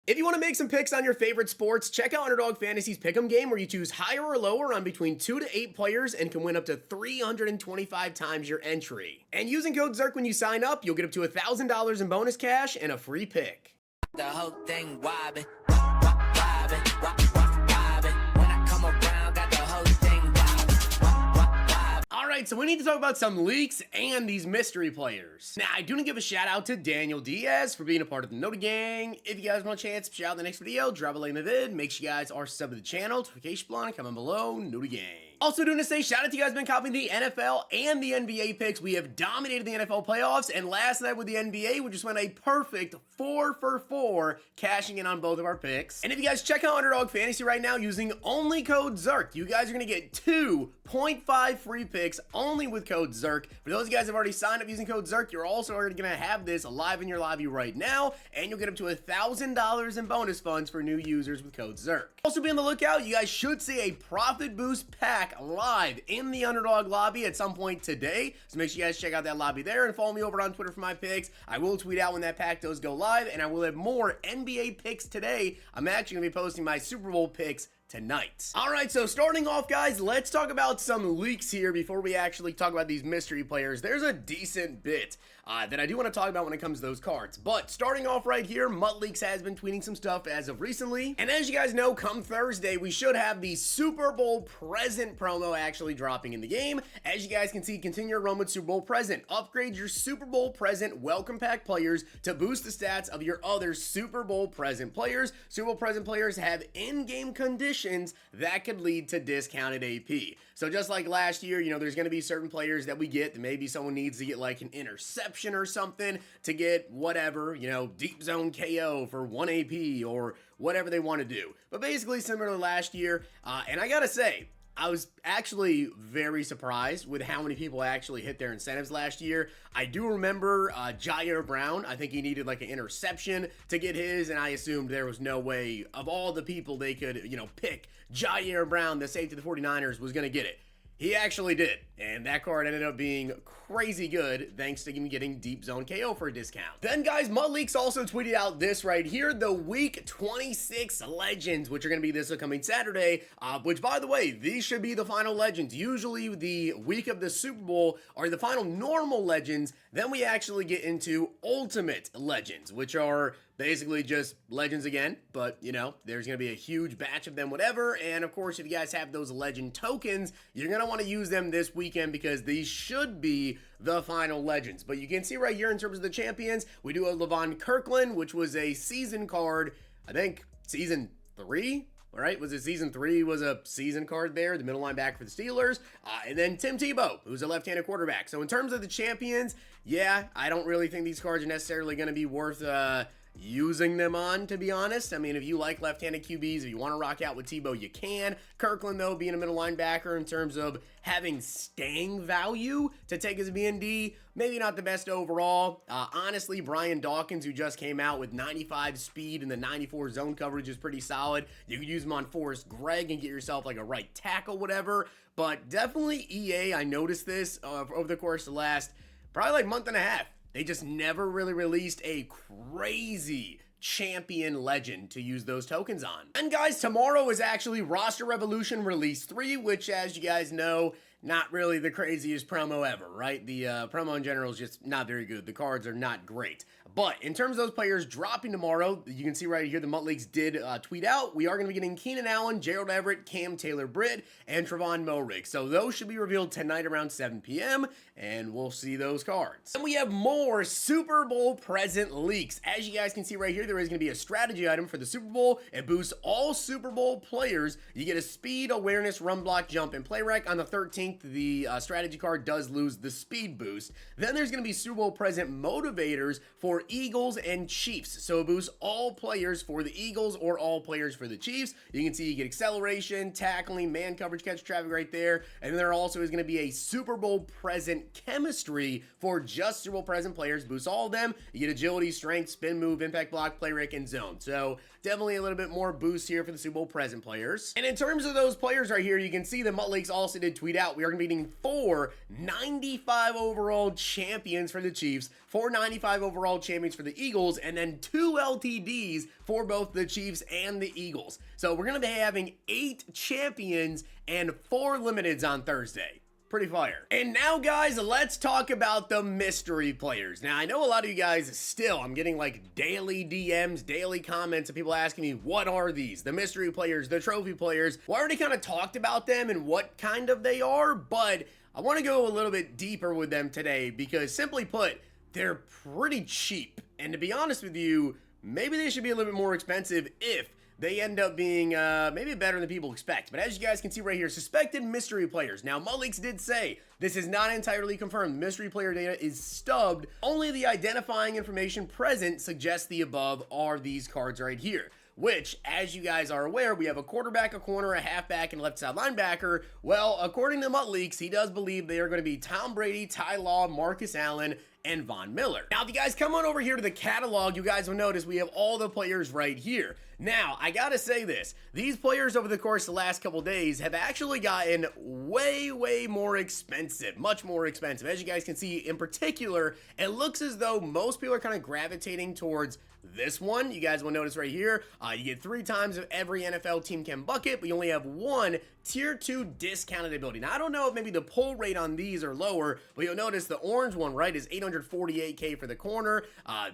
If you want to make some picks on your favorite sports, check out Underdog Fantasy's Pick'em game where you choose higher or lower on between 2 to 8 players and can win up to 325 times your entry. And using code ZERK when you sign up, you'll get up to $1,000 in bonus cash and a free pick. The whole thing wobbin', wobbin', wobbin'. When I come around, got the whole thing wobbin'. Alright, so we need to talk about some leaks and these mystery players. Now, I do want to give a shout out to Daniel Diaz for being a part of the Nota Gang. If you guys want a chance to shout out in the next video, drop a like in the vid. Make sure you guys are subbed to the channel, notification bell, comment below, Nota Gang. Also, doing to say shout out to you guys who've been copying the NFL and the NBA picks. We have dominated the NFL playoffs, and last night with the NBA, we just went a perfect 4 for 4, cashing in on both of our picks. And if you guys check out Underdog Fantasy right now using only code ZERK, you guys are going to get 2.5 free picks only with code ZERK. For those of you guys who have already signed up using code ZERK, you're also already going to have this live in your lobby right now, and you'll get up to $1,000 in bonus funds for new users with code ZERK. Also, be on the lookout, you guys should see a profit boost pack live in the Underdog lobby at some point today, so make sure you guys check out that lobby there and follow me over on Twitter for my picks. I will tweet out when that pack does go live, and I will have more NBA picks today. I'm actually going to be posting my Super Bowl picks tonight. Alright, so starting off, guys, let's talk about some leaks here before we actually talk about these mystery players. There's a decent bit that I do want to talk about when it comes to those cards. But starting off right here, Mutt Leaks has been tweeting some stuff as of recently. And as you guys know, come Thursday, we should have the Super Bowl present promo actually dropping in the game. As you guys can see, continue your run with Super Bowl present. Upgrade your Super Bowl present welcome pack players to boost the stats of your other Super Bowl present players. Super Bowl present players have in-game conditions that could lead to discounted AP. So just like last year, you know, there's going to be certain players that we get that maybe someone needs to get like an interception or something to get whatever, you know, deep zone KO for 1 AP or whatever they want to do. But basically similar to last year, and I gotta say, I was actually very surprised with how many people actually hit their incentives last year. I do remember Jair Brown. I think he needed like an interception to get his, and I assumed there was no way of all the people they could, you know, pick Jair Brown, the safety of the 49ers, was going to get it. He actually did, and that card ended up being crazy good thanks to him getting Deep Zone KO for a discount. Then, guys, Mutt Leaks also tweeted out this right here, the Week 26 Legends, which are going to be this upcoming Saturday, which, by the way, these should be the final Legends. Usually, the week of the Super Bowl are the final normal Legends, then we actually get into Ultimate Legends, which are basically just Legends again, but, you know, there's going to be a huge batch of them, whatever, and of course, if you guys have those Legend tokens, you're going to want to use them this weekend because these should be the final Legends. But you can see right here in terms of the champions, we do a Levon Kirkland, which was a season card, I think, season 3? All right, was it season 3 was a season card there, the middle linebacker for the Steelers, and then Tim Tebow, who's a left-handed quarterback. So in terms of the champions, yeah, I don't really think these cards are necessarily going to be worth using them on, to be honest. I mean, if you like left-handed QBs, if you want to rock out with Tebow, you can. Kirkland, though, being a middle linebacker in terms of having staying value to take as a BND, maybe not the best overall. Honestly, Brian Dawkins, who just came out with 95 speed and the 94 zone coverage, is pretty solid. You could use him on Forrest Gregg and get yourself like a right tackle, whatever. But definitely EA, I noticed this over the course of the last probably like month and a half. They just never really released a crazy champion legend to use those tokens on. And guys, tomorrow is actually Roster Revolution Release 3, which, as you guys know, not really the craziest promo ever, right? The promo in general is just not very good. The cards are not great. But in terms of those players dropping tomorrow, you can see right here the Mutt Leaks did tweet out. We are going to be getting Keenan Allen, Gerald Everett, Cam Taylor-Britt, and Trevon Moehrig. So those should be revealed tonight around 7 p.m., and we'll see those cards. And we have more Super Bowl present leaks. As you guys can see right here, there is going to be a strategy item for the Super Bowl. It boosts all Super Bowl players. You get a speed, awareness, run block, jump, and play rec. On the 13th, the strategy card does lose the speed boost. Then there's going to be Super Bowl present motivators for Eagles and Chiefs. So it boosts all players for the Eagles or all players for the Chiefs. You can see you get acceleration, tackling, man coverage, catch traffic right there. And then there also is going to be a Super Bowl present chemistry for just Super Bowl present players. Boosts all of them. You get agility, strength, spin move, impact block, play rec, and zone. So definitely a little bit more boost here for the Super Bowl present players. And in terms of those players right here, you can see the Mutt Leaks also did tweet out we are going to be getting 4 95 overall champions for the Chiefs, 4 95 overall champions for the Eagles, and then 2 LTDs for both the Chiefs and the Eagles. So we're going to be having 8 champions and 4 limiteds on Thursday. Pretty fire. And now, guys, let's talk about the mystery players. Now, I know a lot of you guys still, I'm getting like daily DMs, daily comments of people asking me, what are these? The mystery players, the trophy players. Well, I already kind of talked about them and what kind of they are, but I want to go a little bit deeper with them today because, simply put, they're pretty cheap. And to be honest with you, maybe they should be a little bit more expensive if they end up being maybe better than people expect. But as you guys can see right here, suspected mystery players. Now, MUTLeaks did say this is not entirely confirmed. Mystery player data is stubbed. Only the identifying information present suggests the above are these cards right here. Which, as you guys are aware, we have a quarterback, a corner, a halfback, and a left side linebacker. Well, according to MUTLeaks, he does believe they are going to be Tom Brady, Ty Law, Marcus Allen, and Von Miller. Now, if you guys come on over here to the catalog, you guys will notice we have all the players right here. Now, I gotta say this. These players over the course of the last couple days have actually gotten way more expensive. Much more expensive. As you guys can see, in particular, it looks as though most people are kind of gravitating towards this one. You guys will notice right here, you get 3 times of every NFL team can bucket, but you only have 1 tier 2 discounted ability. Now, I don't know if maybe the pull rate on these are lower, but you'll notice the orange one, right, is 848K for the corner.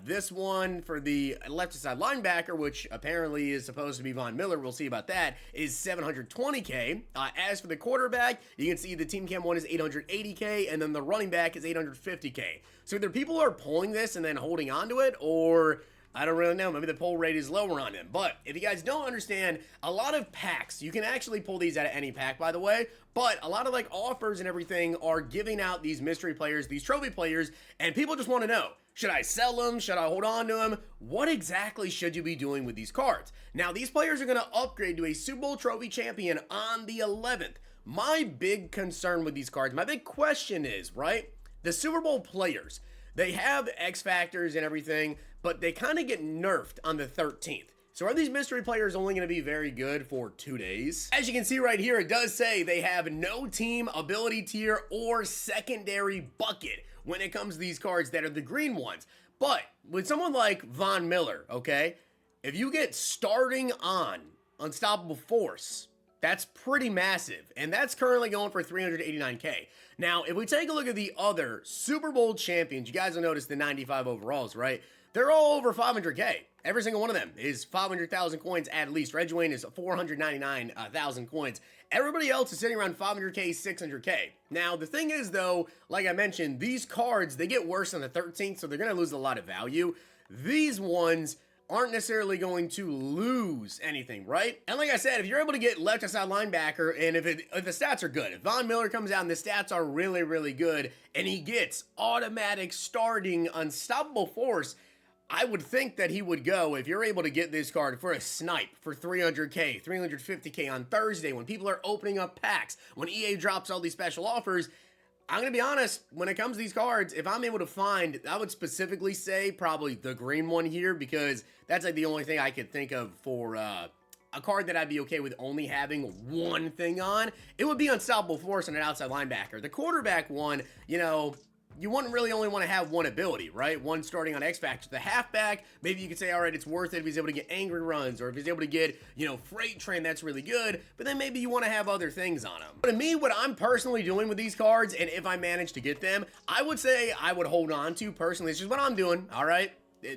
This one for the left side linebacker, which apparently is supposed to be Von Miller, we'll see about that, is 720K. As for the quarterback, you can see the team cam one is 880K, and then the running back is 850K. So either people are pulling this and then holding on to it, or I don't really know, maybe the pull rate is lower on them. But if you guys don't understand, a lot of packs, you can actually pull these out of any pack, by the way, but a lot of like offers and everything are giving out these mystery players, these trophy players, and people just want to know, should I sell them? Should I hold on to them? What exactly should you be doing with these cards? Now, these players are going to upgrade to a Super Bowl trophy champion on the 11th. My big concern with these cards, my big question is, right, the Super Bowl players, they have X factors and everything, but they kind of get nerfed on the 13th. So are these mystery players only going to be very good for 2 days? As you can see right here, it does say they have no team, ability tier, or secondary bucket when it comes to these cards that are the green ones. But with someone like Von Miller, okay, if you get starting on Unstoppable Force, that's pretty massive, and that's currently going for 389K. Now, if we take a look at the other Super Bowl champions, you guys will notice the 95 overalls, right? They're all over 500K. Every single one of them is 500,000 coins at least. Red Dwayne is 499,000 coins. Everybody else is sitting around 500K, 600K. Now, the thing is, though, like I mentioned, these cards, they get worse on the 13th, so they're going to lose a lot of value. These ones aren't necessarily going to lose anything, right? And like I said, if you're able to get left side linebacker, and if the stats are good, if Von Miller comes out and the stats are really good, and he gets automatic starting Unstoppable Force, I would think that he would go, if you're able to get this card for a snipe for 300K, 350K on Thursday, when people are opening up packs, when EA drops all these special offers. I'm going to be honest, when it comes to these cards, if I'm able to find, I would specifically say probably the green one here, because that's like the only thing I could think of for a card that I'd be okay with only having one thing on. It would be Unstoppable Force and an outside linebacker. The quarterback one, you know, you wouldn't really only want to have one ability, right? One starting on X Factor. The halfback, maybe you could say, all right, it's worth it if he's able to get angry runs, or if he's able to get, you know, freight train, that's really good, but then maybe you want to have other things on him. But to me, what I'm personally doing with these cards, and if I manage to get them, I would say I would hold on to personally. It's just what I'm doing, all right?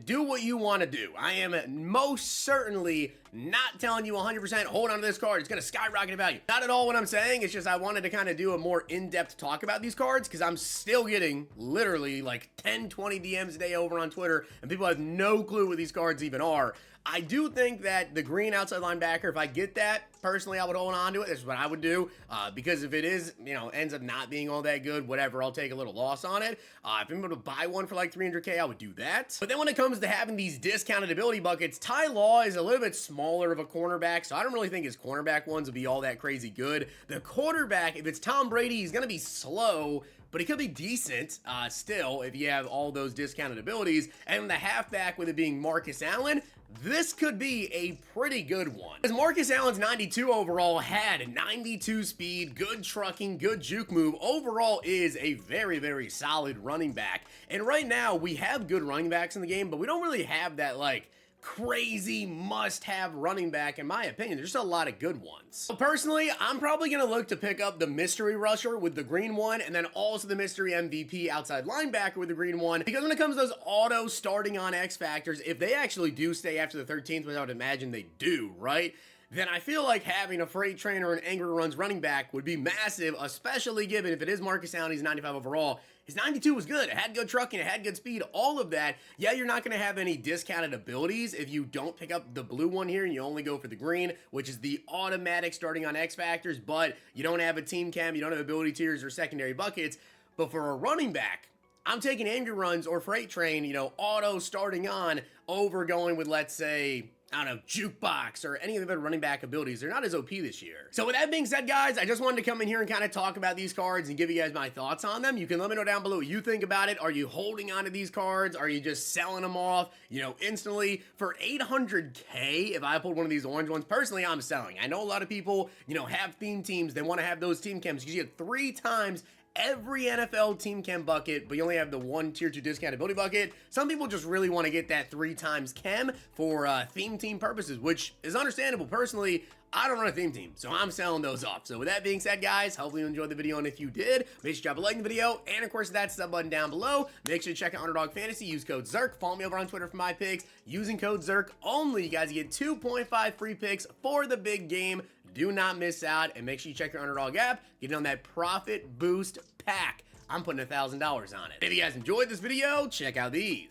Do what you want to do. I am most certainly not telling you 100% hold on to this card. It's going to skyrocket in value. Not at all what I'm saying. It's just I wanted to kind of do a more in-depth talk about these cards, because I'm still getting literally like 10, 20 DMs a day over on Twitter, and people have no clue what these cards even are. I do think that the green outside linebacker, if I get that, personally, I would hold on to it. That's what I would do, because if it is, you know, ends up not being all that good, whatever, I'll take a little loss on it. If I'm able to buy one for like 300K, I would do that. But then when it comes to having these discounted ability buckets, Ty Law is a little bit smaller of a cornerback, so I don't really think his cornerback ones will be all that crazy good. The quarterback, if it's Tom Brady, he's going to be slow, but he could be decent still if you have all those discounted abilities. And the halfback, with it being Marcus Allen, this could be a pretty good one. As Marcus Allen's 92 overall had 92 speed, good trucking, good juke move, overall is a very, very solid running back. And right now, we have good running backs in the game, but we don't really have that, like, crazy must-have running back, in my opinion. There's just a lot of good ones. So personally, I'm probably going to look to pick up the mystery rusher with the green one, and then also the mystery MVP outside linebacker with the green one, because when it comes to those auto starting on X factors, if they actually do stay after the 13th, which I would imagine they do, right? Then I feel like having a freight train or an Angry Runs running back would be massive, especially given if it is Marcus Allen, he's 95 overall. His 92 was good. It had good trucking, it had good speed, all of that. Yeah, you're not going to have any discounted abilities if you don't pick up the blue one here and you only go for the green, which is the automatic starting on X factors, but you don't have a team cam, you don't have ability tiers or secondary buckets. But for a running back, I'm taking Angry Runs or Freight Train, you know, auto starting on over going with, let's say, I don't know, Jukebox or any of the running back abilities. They're not as OP this year. So with that being said, guys, I just wanted to come in here and kind of talk about these cards and give you guys my thoughts on them. You can let me know down below what you think about it. Are you holding on to these cards? Are you just selling them off, you know, instantly? For 800K, if I pulled one of these orange ones, personally, I'm selling. I know a lot of people, you know, have theme teams. They want to have those team cams because you get 3 times every NFL team chem bucket, but you only have the 1 tier 2 discount ability bucket. Some people just really want to get that 3 times chem for theme team purposes, which is understandable. Personally, I don't run a theme team, so I'm selling those off. So with that being said, guys, hopefully you enjoyed the video, and if you did, make sure you drop a like in the video, and of course that sub button down below. Make sure to check out Underdog Fantasy, use code ZIRK, follow me over on Twitter for my picks. Using code ZIRK only, you guys get 2.5 free picks for the big game. Do not miss out, and make sure you check your Underdog app, get on that profit boost pack. I'm putting $1,000 on it. If you guys enjoyed this video, check out these.